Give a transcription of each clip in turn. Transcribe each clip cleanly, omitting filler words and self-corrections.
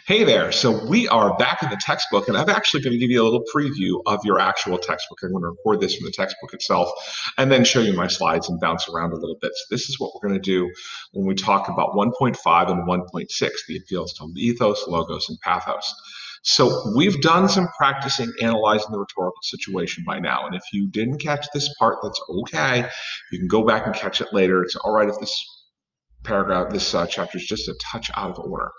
Hey there. So we are back in the textbook, and I'm actually going to give you a little preview of your actual textbook. I'm going to record this from the textbook itself and then show you my slides and bounce around a little bit. So this is what we're going to do when we talk about 1.5 and 1.6, the appeals to ethos, logos, and pathos. So we've done some practicing analyzing the rhetorical situation by now. And if you didn't catch this part, that's okay. You can go back and catch it later. It's all right if this chapter is just a touch out of order.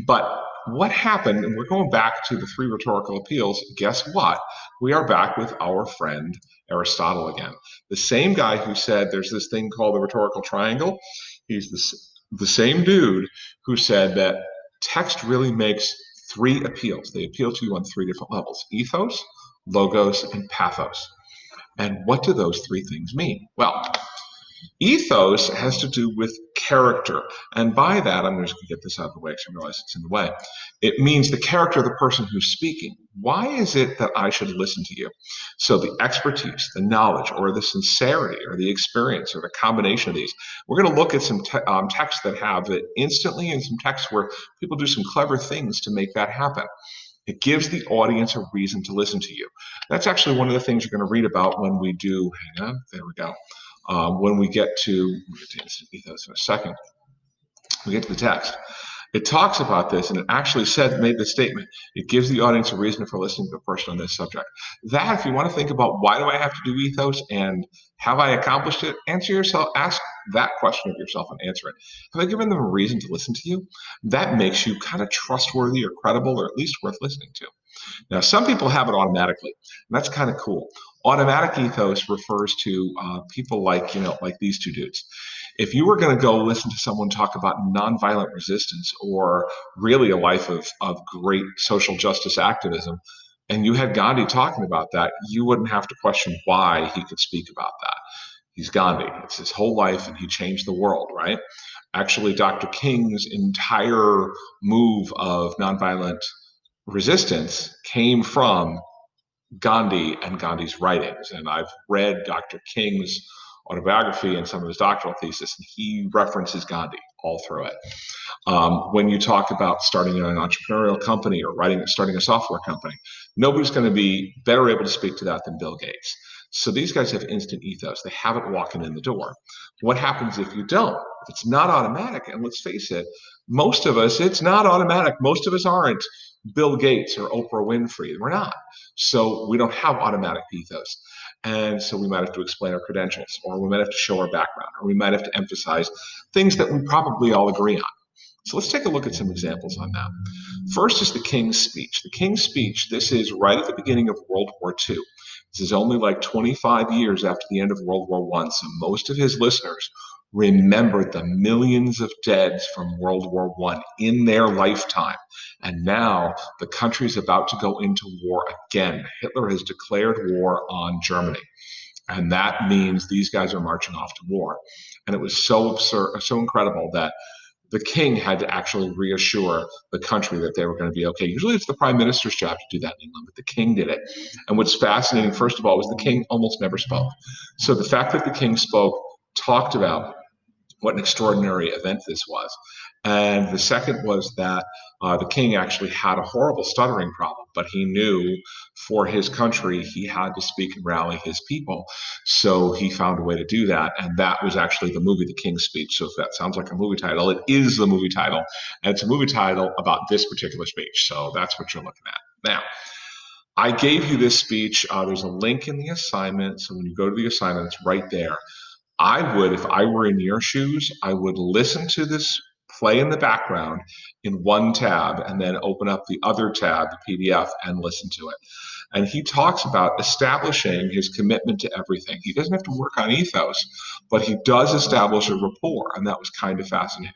But what happened, and we're going back to the three rhetorical appeals, guess what? We are back with our friend Aristotle again. The same guy who said there's this thing called the rhetorical triangle. He's the same dude who said that text really makes three appeals. They appeal to you on three different levels: ethos, logos, and pathos. And what do those three things mean? Well, ethos has to do with character. And by that, I'm just going to get this out of the way because I realize it's in the way. It means the character of the person who's speaking. Why is it that I should listen to you? So the expertise, the knowledge, or the sincerity, or the experience, or the combination of these. We're going to look at some texts that have it instantly and some texts where people do some clever things to make that happen. It gives the audience a reason to listen to you. That's actually one of the things you're going to read about when we do, hang on, there we go. When we get to ethos in a second, we get to the text. It talks about this, and it actually made the statement. It gives the audience a reason for listening to a person on this subject. That, if you want to think about why do I have to do ethos and have I accomplished it, ask that question of yourself and answer it. Have I given them a reason to listen to you? That makes you kind of trustworthy or credible, or at least worth listening to. Now, some people have it automatically, and that's kind of cool. Automatic ethos refers to people like these two dudes. If you were going to go listen to someone talk about nonviolent resistance or really a life of great social justice activism, and you had Gandhi talking about that, you wouldn't have to question why he could speak about that. He's Gandhi. It's his whole life, and he changed the world, right? Actually, Dr. King's entire move of nonviolent resistance came from Gandhi and Gandhi's writings. And I've read Dr. King's autobiography and some of his doctoral thesis, and he references Gandhi all through it. When you talk about starting an entrepreneurial company or starting a software company, nobody's going to be better able to speak to that than Bill Gates. So these guys have instant ethos. They have it walking in the door. What happens if you don't? If it's not automatic, and let's face it, most of us, it's not automatic. Most of us aren't Bill Gates or Oprah Winfrey. We're not. So we don't have automatic ethos. And so we might have to explain our credentials, or we might have to show our background, or we might have to emphasize things that we probably all agree on. So let's take a look at some examples on that. First is the King's Speech. The King's Speech, this is right at the beginning of World War II. This is only like 25 years after the end of World War I, so most of his listeners remembered the millions of deads from World War I in their lifetime. And now the country is about to go into war again. Hitler has declared war on Germany. And that means these guys are marching off to war. And it was so absurd, so incredible that the king had to actually reassure the country that they were going to be okay. Usually it's the prime minister's job to do that in England, but the king did it. And what's fascinating, first of all, was the king almost never spoke. So the fact that the king spoke talked about what an extraordinary event this was. And the second was that the king actually had a horrible stuttering problem, but he knew for his country he had to speak and rally his people. So he found a way to do that. And that was actually the movie, The King's Speech. So if that sounds like a movie title, it is the movie title. And it's a movie title about this particular speech. So that's what you're looking at. Now, I gave you this speech. There's a link in the assignment. So when you go to the assignment, it's right there. I would, if I were in your shoes, I would listen to this play in the background in one tab and then open up the other tab, the PDF, and listen to it. And he talks about establishing his commitment to everything. He doesn't have to work on ethos, but he does establish a rapport, and that was kind of fascinating.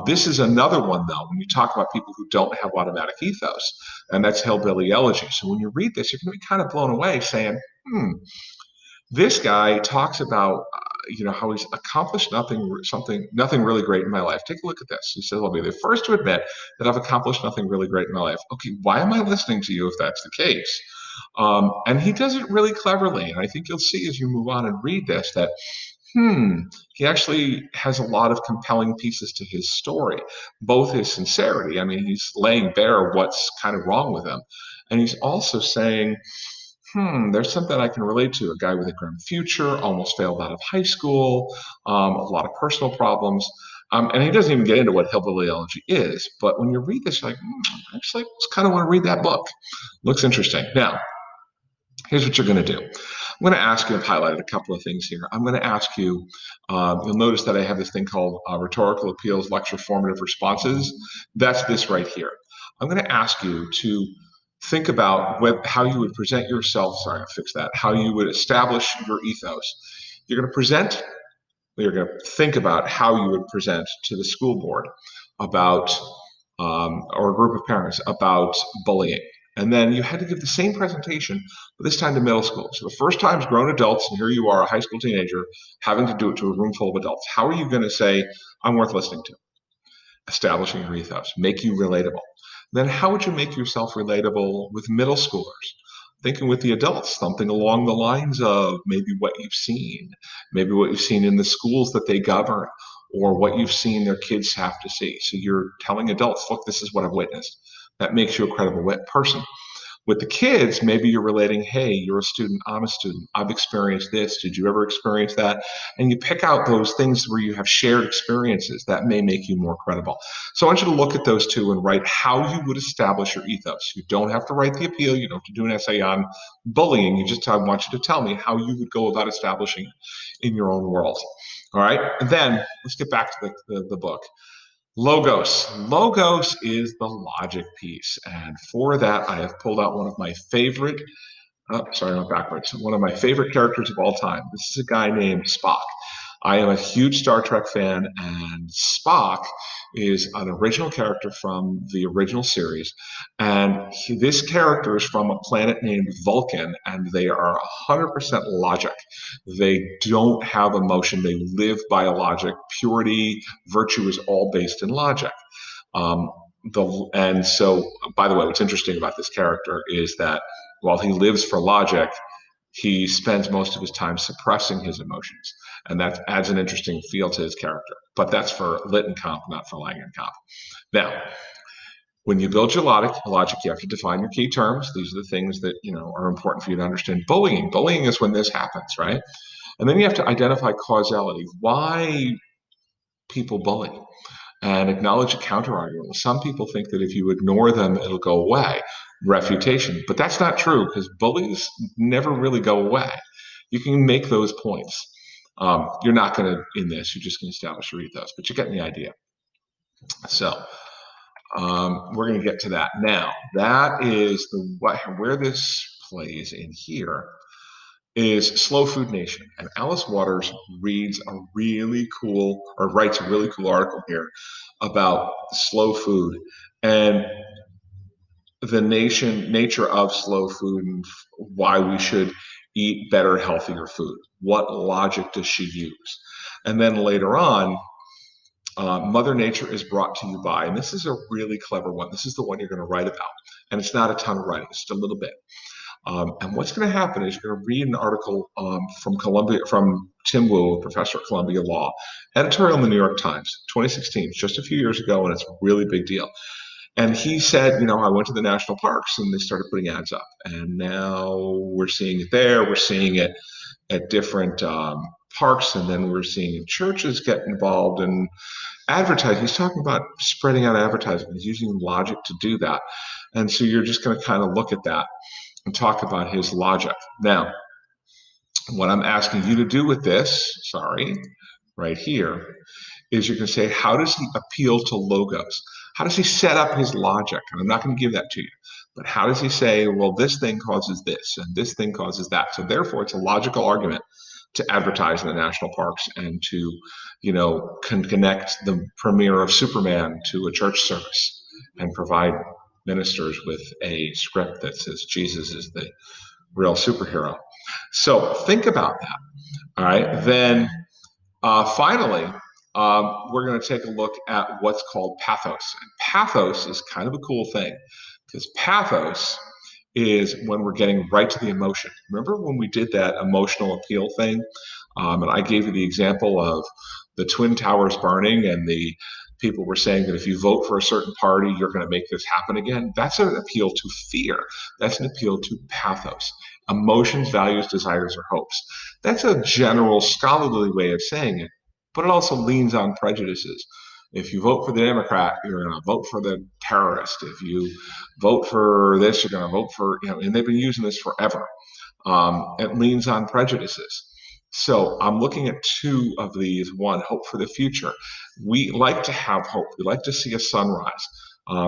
This is another one, though, when you talk about people who don't have automatic ethos, and that's hillbilly elegy. So when you read this, you're going to be kind of blown away saying, this guy talks about how he's accomplished nothing really great in my life. Take a look at this. He says, I'll be the first to admit that I've accomplished nothing really great in my life. Okay, why am I listening to you if that's the case? And he does it really cleverly. And I think you'll see as you move on and read this that hmm, he actually has a lot of compelling pieces to his story, both his sincerity. I mean, he's laying bare what's kind of wrong with him. And he's also saying, there's something I can relate to. A guy with a grim future, almost failed out of high school, a lot of personal problems. And he doesn't even get into what hillbilly elegy is. But when you read this, you're like, actually, I just kind of want to read that book. Looks interesting. Now, here's what you're going to do. I'm going to ask you, I've highlighted a couple of things here. I'm going to ask you, you'll notice that I have this thing called Rhetorical Appeals Lecture Formative Responses. That's this right here. I'm going to ask you to think about how you would present yourself. Sorry, I'll fix that. How you would establish your ethos. You're going to present, you're going to think about how you would present to the school board about or a group of parents about bullying. And then you had to give the same presentation, but this time to middle school. So the first time is grown adults, and here you are, a high school teenager, having to do it to a room full of adults. How are you going to say, I'm worth listening to? Establishing your ethos, make you relatable. Then how would you make yourself relatable with middle schoolers? Thinking with the adults, something along the lines of maybe what you've seen, maybe what you've seen in the schools that they govern, or what you've seen their kids have to see. So you're telling adults, look, this is what I've witnessed. That makes you a credible person. With the kids, maybe you're relating, hey, you're a student, I'm a student, I've experienced this, did you ever experience that? And you pick out those things where you have shared experiences that may make you more credible. So I want you to look at those two and write how you would establish your ethos. You don't have to write the appeal, you don't have to do an essay on bullying, I want you to tell me how you would go about establishing it in your own world. All right, and then let's get back to the book. Logos. Logos is the logic piece. And for that, I have pulled out one of my favorite, sorry, not backwards, one of my favorite characters of all time. This is a guy named Spock. I am a huge Star Trek fan, and Spock is an original character from the original series. And this character is from a planet named Vulcan, and they are 100% logic. They don't have emotion, they live by a logic. Purity, virtue is all based in logic. Um, and so, by the way, what's interesting about this character is that while he lives for logic, he spends most of his time suppressing his emotions, and that adds an interesting feel to his character. But that's for Littenkamp, not for Langenkamp. Now, when you build your logic, you have to define your key terms. These are the things that are important for you to understand. Bullying. Bullying is when this happens, right? And then you have to identify causality. Why people bully? And acknowledge a counterargument. Some people think that if you ignore them, it'll go away. Refutation. But that's not true because bullies never really go away. You can make those points. You're not going to, in this, you're just going to establish your ethos, but you're getting the idea. So we're going to get to that. Now, that is where this plays in here is Slow Food Nation. And Alice Waters reads a really cool, or writes a really cool article here about slow food and the nature of slow food and why we should eat better, healthier food. What logic does she use? And then later on, Mother Nature is brought to you by, and this is a really clever one. This is the one you're going to write about. And it's not a ton of writing, it's just a little bit. And what's going to happen is you're going to read an article from Tim Wu, professor at Columbia Law, editorial in the New York Times, 2016, just a few years ago, and it's a really big deal. And he said, I went to the national parks and they started putting ads up. And now we're seeing it there. We're seeing it at different parks. And then we're seeing churches get involved in advertising. He's talking about spreading out advertising. He's using logic to do that. And so you're just going to kind of look at that and talk about his logic. Now, what I'm asking you to do with this, right here, is you can say, how does he appeal to logos? How does he set up his logic? And I'm not going to give that to you, but how does he say, well, this thing causes this and this thing causes that? So therefore, it's a logical argument to advertise in the national parks and to, connect the premiere of Superman to a church service and provide ministers with a script that says Jesus is the real superhero. So think about that. All right. Then finally, we're going to take a look at what's called pathos. And pathos is kind of a cool thing because pathos is when we're getting right to the emotion. Remember when we did that emotional appeal thing? And I gave you the example of the Twin Towers burning, and the people were saying that if you vote for a certain party, you're going to make this happen again. That's an appeal to fear. That's an appeal to pathos. Emotions, values, desires, or hopes. That's a general scholarly way of saying it, but it also leans on prejudices. If you vote for the Democrat, you're going to vote for the terrorist. If you vote for this, you're going to vote for, and they've been using this forever. It leans on prejudices. So I'm looking at two of these. One, hope for the future. We like to have hope. We like to see a sunrise,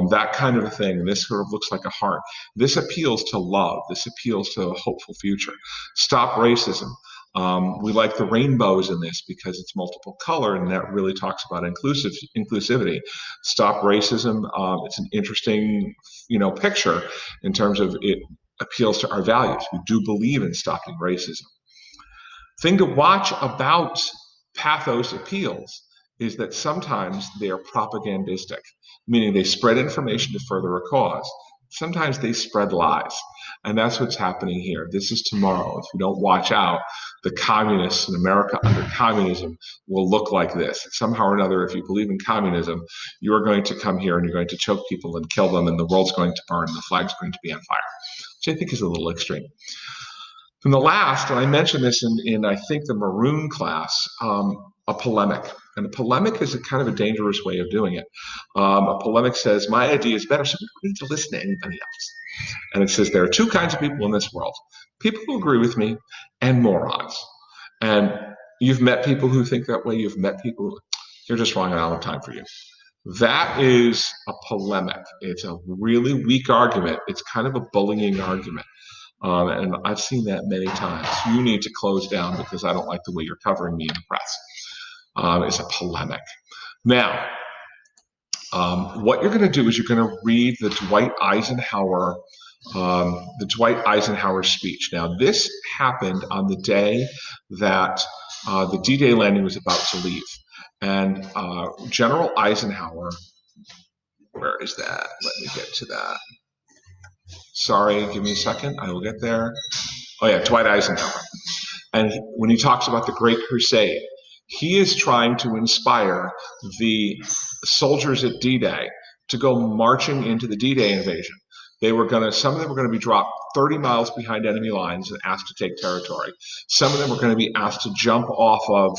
that kind of a thing. And this sort of looks like a heart. This appeals to love. This appeals to a hopeful future. Stop racism. We like the rainbows in this because it's multiple color, and that really talks about inclusivity. Stop racism. It's an interesting, picture in terms of it appeals to our values. We do believe in stopping racism. Thing to watch about pathos appeals is that sometimes they are propagandistic, meaning they spread information to further a cause. Sometimes they spread lies. And that's what's happening here. This is tomorrow. If we don't watch out, the communists in America under communism will look like this. Somehow or another, if you believe in communism, you are going to come here and you're going to choke people and kill them, and the world's going to burn, and the flag's going to be on fire, which I think is a little extreme. And the last, and I mentioned this in I think the maroon class, a polemic. And a polemic is a kind of a dangerous way of doing it. A polemic says, my idea is better, so we don't need to listen to anybody else. And it says there are two kinds of people in this world: people who agree with me and morons. And you've met people who think that way. You've met people who, you're just wrong, and I don't have time for you. That is a polemic. It's a really weak argument. It's kind of a bullying argument. And I've seen that many times. You need to close down because I don't like the way you're covering me in the press. It's a polemic. Now, what you're going to do is you're going to read the Dwight Eisenhower speech. Now, this happened on the day that the D-Day landing was about to leave. And General Eisenhower, where is that? Let me get to that. Sorry, give me a second. I will get there. Oh yeah, Dwight Eisenhower. And when he talks about the Great Crusade, he is trying to inspire the soldiers at D-Day to go marching into the D-Day invasion. Some of them were going to be dropped 30 miles behind enemy lines and asked to take territory. Some of them were going to be asked to jump off of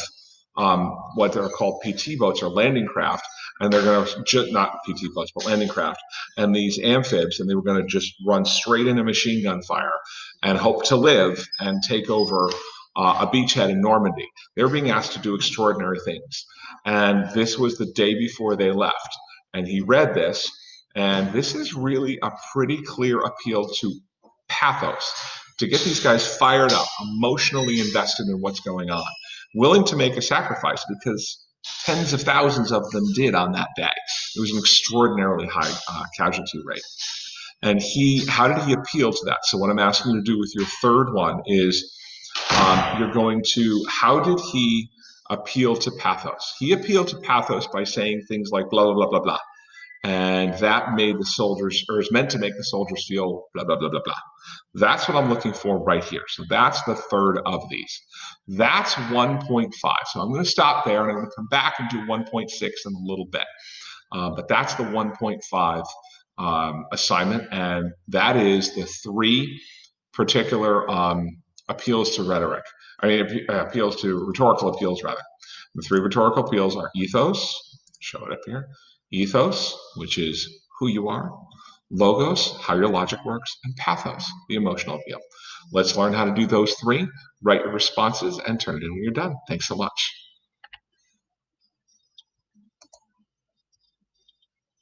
what are called PT boats or landing craft, and they're going to not PT boats, but landing craft, and these amphibs, and they were going to just run straight into machine gun fire and hope to live and take over a beachhead in Normandy. They were being asked to do extraordinary things, and this was the day before they left. And he read this, and this is really a pretty clear appeal to pathos, to get these guys fired up, emotionally invested in what's going on, willing to make a sacrifice, because tens of thousands of them did on that day. It was an extraordinarily high casualty rate. And how did he appeal to that? So what I'm asking you to do with your third one is how did he appeal to pathos? He appealed to pathos by saying things like blah, blah, blah, blah, blah. And that made the soldiers, or is meant to make the soldiers feel blah, blah, blah, blah, blah. That's what I'm looking for right here. So that's the third of these. That's 1.5. So I'm going to stop there, and I'm going to come back and do 1.6 in a little bit. But that's the 1.5 assignment, and that is the three particular appeals to rhetoric. Rhetorical appeals, rather. The three rhetorical appeals are ethos, show it up here, ethos, which is who you are, logos, how your logic works, and pathos, the emotional appeal. Let's learn how to do those three, write your responses, and turn it in when you're done. Thanks so much.